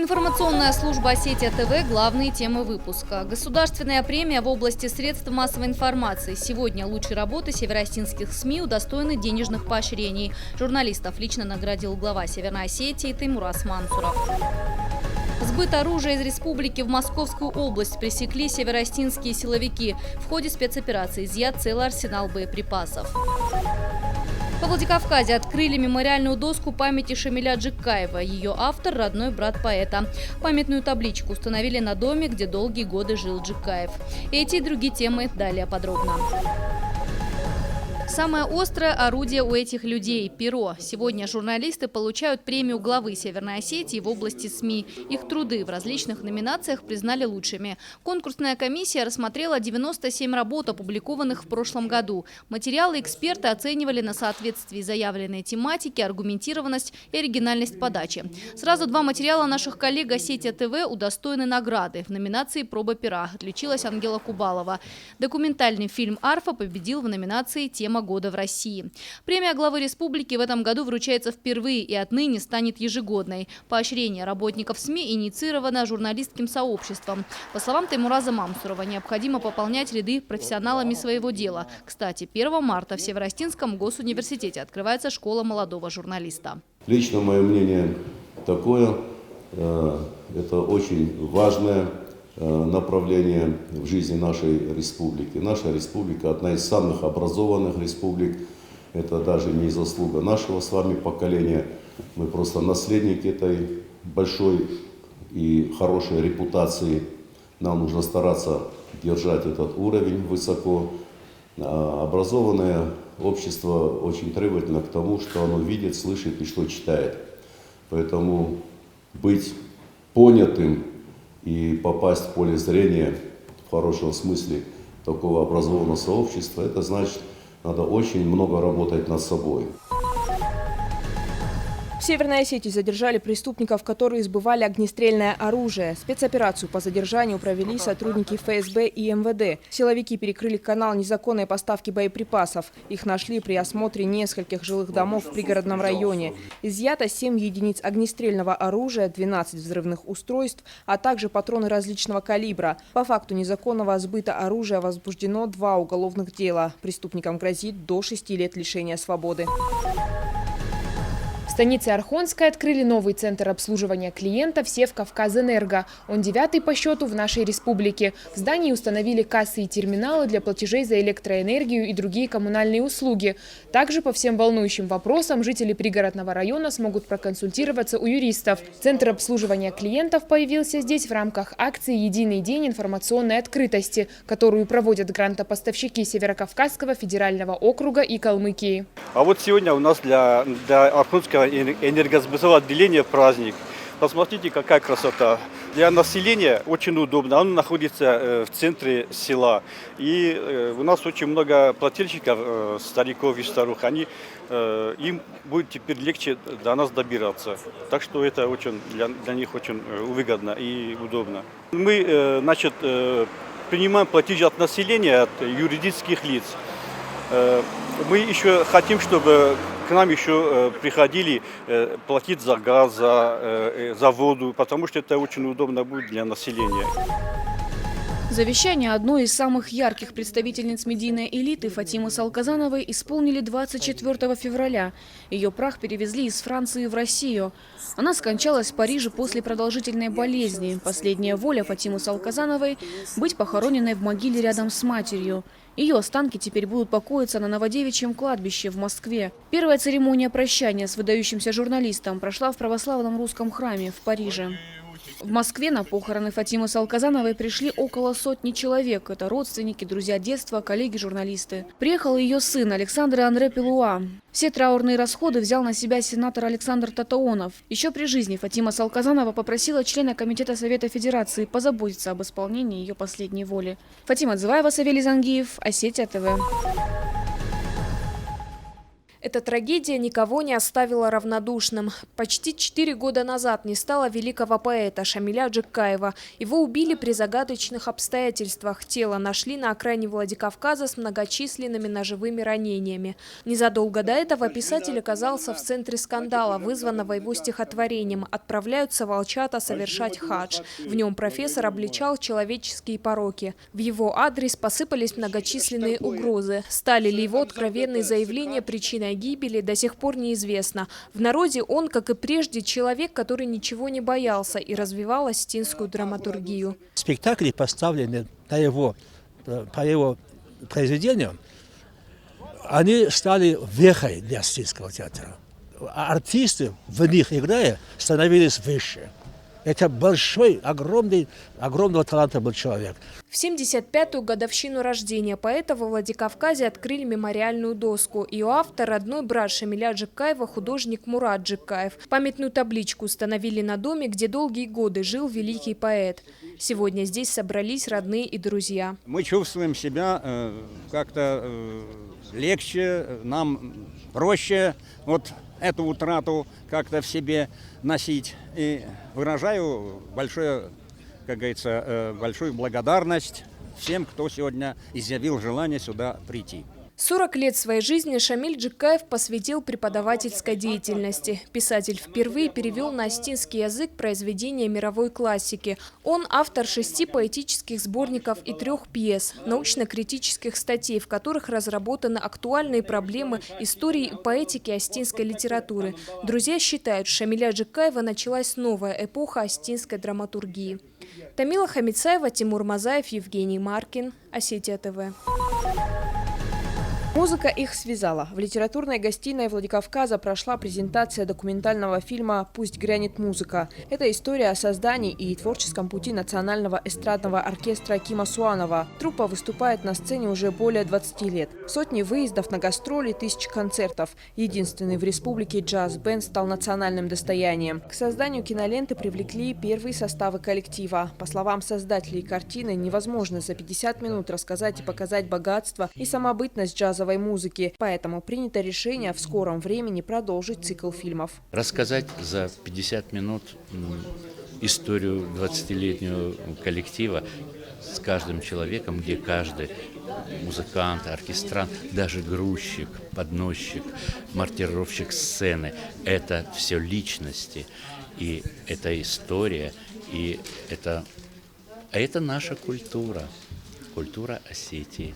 Информационная служба Осетия ТВ. Главные темы выпуска. Государственная премия в области средств массовой информации. Сегодня лучшей работы североосетинских СМИ удостоены денежных поощрений. Журналистов лично наградил глава Северной Осетии Теймураз Мансуров. Сбыт оружия из республики в Московскую область пресекли североосетинские силовики. В ходе спецоперации изъят целый арсенал боеприпасов. Во Владикавказе открыли мемориальную доску памяти Шамиля Джикаева. Ее автор – родной брат поэта. Памятную табличку установили на доме, где долгие годы жил Джикаев. Эти и другие темы далее подробно. Самое острое орудие у этих людей – перо. Сегодня журналисты получают премию главы Северной Осетии в области СМИ. Их труды в различных номинациях признали лучшими. Конкурсная комиссия рассмотрела 97 работ, опубликованных в прошлом году. Материалы эксперты оценивали на соответствие заявленной тематике, аргументированность и оригинальность подачи. Сразу два материала наших коллег Осетия ТВ удостоены награды. В номинации «Проба пера» отличилась Ангела Кубалова. Документальный фильм «Арфа» победил в номинации «Тема года в России». Премия главы республики в этом году вручается впервые и отныне станет ежегодной. Поощрение работников СМИ инициировано журналистским сообществом. По словам Теймураза Мансурова, необходимо пополнять ряды профессионалами своего дела. Кстати, 1 марта в Североостинском госуниверситете открывается школа молодого журналиста. Лично мое мнение такое. Это очень важное направление в жизни нашей республики. Наша республика одна из самых образованных республик. Это даже не заслуга нашего с вами поколения. Мы просто наследники этой большой и хорошей репутации. Нам нужно стараться держать этот уровень высоко. Образованное общество очень требовательно к тому, что оно видит, слышит и что читает. Поэтому быть понятым и попасть в поле зрения, в хорошем смысле, такого образованного сообщества, это значит, надо очень много работать над собой. В Северной Осетии задержали преступников, которые сбывали огнестрельное оружие. Спецоперацию по задержанию провели сотрудники ФСБ и МВД. Силовики перекрыли канал незаконной поставки боеприпасов. Их нашли при осмотре нескольких жилых домов в пригородном районе. Изъято 7 единиц огнестрельного оружия, 12 взрывных устройств, а также патроны различного калибра. По факту незаконного сбыта оружия возбуждено 2 уголовных дела. Преступникам грозит до 6 лет лишения свободы. В станице Архонской открыли новый центр обслуживания клиентов Севкавказэнерго. Он 9-й по счету в нашей республике. В здании установили кассы и терминалы для платежей за электроэнергию и другие коммунальные услуги. Также по всем волнующим вопросам жители пригородного района смогут проконсультироваться у юристов. Центр обслуживания клиентов появился здесь в рамках акции «Единый день информационной открытости», которую проводят грантопоставщики Северокавказского федерального округа и Калмыкии. А вот сегодня у нас для Архонского энергосбытового отделения праздник. Посмотрите, какая красота. Для населения очень удобно. Он находится в центре села. И у нас очень много плательщиков, стариков и старух. Им будет теперь легче до нас добираться. Так что это очень, для них очень выгодно и удобно. Мы принимаем платежи от населения, от юридических лиц. Мы еще хотим, чтобы к нам еще приходили платить за газ, за воду, потому что это очень удобно будет для населения. Завещание одной из самых ярких представительниц медийной элиты Фатимы Салказановой исполнили 24 февраля. Ее прах перевезли из Франции в Россию. Она скончалась в Париже после продолжительной болезни. Последняя воля Фатимы Салказановой – быть похороненной в могиле рядом с матерью. Ее останки теперь будут покоиться на Новодевичьем кладбище в Москве. Первая церемония прощания с выдающимся журналистом прошла в православном русском храме в Париже. В Москве на похороны Фатимы Салказановой пришли около 100 человек. Это родственники, друзья детства, коллеги-журналисты. Приехал ее сын Александр Андре Пелуа. Все траурные расходы взял на себя сенатор Александр Татаонов. Еще при жизни Фатима Салказанова попросила члена Комитета Совета Федерации позаботиться об исполнении ее последней воли. Фатима Дзываева, Савелий Зангиев, Осетия ТВ. Эта трагедия никого не оставила равнодушным. Почти 4 года назад не стало великого поэта Шамиля Джиккаева. Его убили при загадочных обстоятельствах. Тело нашли на окраине Владикавказа с многочисленными ножевыми ранениями. Незадолго до этого писатель оказался в центре скандала, вызванного его стихотворением «Отправляются волчата совершать хадж». В нем профессор обличал человеческие пороки. В его адрес посыпались многочисленные угрозы. Стали ли его откровенные заявления причиной гибели, до сих пор неизвестно. В народе он, как и прежде, человек, который ничего не боялся и развивал остинскую драматургию. Спектакли, поставленные по его произведениям, они стали вехой для остинского театра. А артисты, в них играя, становились выше. Это большой, огромного таланта был человек. В 75-ю годовщину рождения поэта во Владикавказе открыли мемориальную доску. Ее автор – родной брат Шамиля Джиккаева, художник Мурат Джиккаев. Памятную табличку установили на доме, где долгие годы жил великий поэт. Сегодня здесь собрались родные и друзья. Мы чувствуем себя как-то легче, нам проще вот эту утрату как-то в себе носить. И выражаю большое, как говорится, большую благодарность всем, кто сегодня изъявил желание сюда прийти. 40 лет своей жизни Шамиль Джиккаев посвятил преподавательской деятельности. Писатель впервые перевел на остинский язык произведения мировой классики. Он автор 6 поэтических сборников и 3 пьес, научно-критических статей, в которых разработаны актуальные проблемы истории и поэтики остинской литературы. Друзья считают, с Шамиля Джиккаева началась новая эпоха остинской драматургии. Тамила Хамицаева, Тимур Мазаев, Евгений Маркин, Осетия ТВ. Музыка их связала. В литературной гостиной Владикавказа прошла презентация документального фильма «Пусть грянет музыка». Это история о создании и творческом пути национального эстрадного оркестра Кима Суанова. Труппа выступает на сцене уже более 20 лет. Сотни выездов на гастроли, тысячи концертов. Единственный в республике джаз-бенд стал национальным достоянием. К созданию киноленты привлекли первые составы коллектива. По словам создателей картины, невозможно за 50 минут рассказать и показать богатство и самобытность джазовой музыки. Поэтому принято решение в скором времени продолжить цикл фильмов. Рассказать за 50 минут историю 20-летнего коллектива с каждым человеком, где каждый музыкант, оркестрант, даже грузчик, подносчик, мартировщик сцены – это все личности, и это история, и это наша культура, культура Осетии.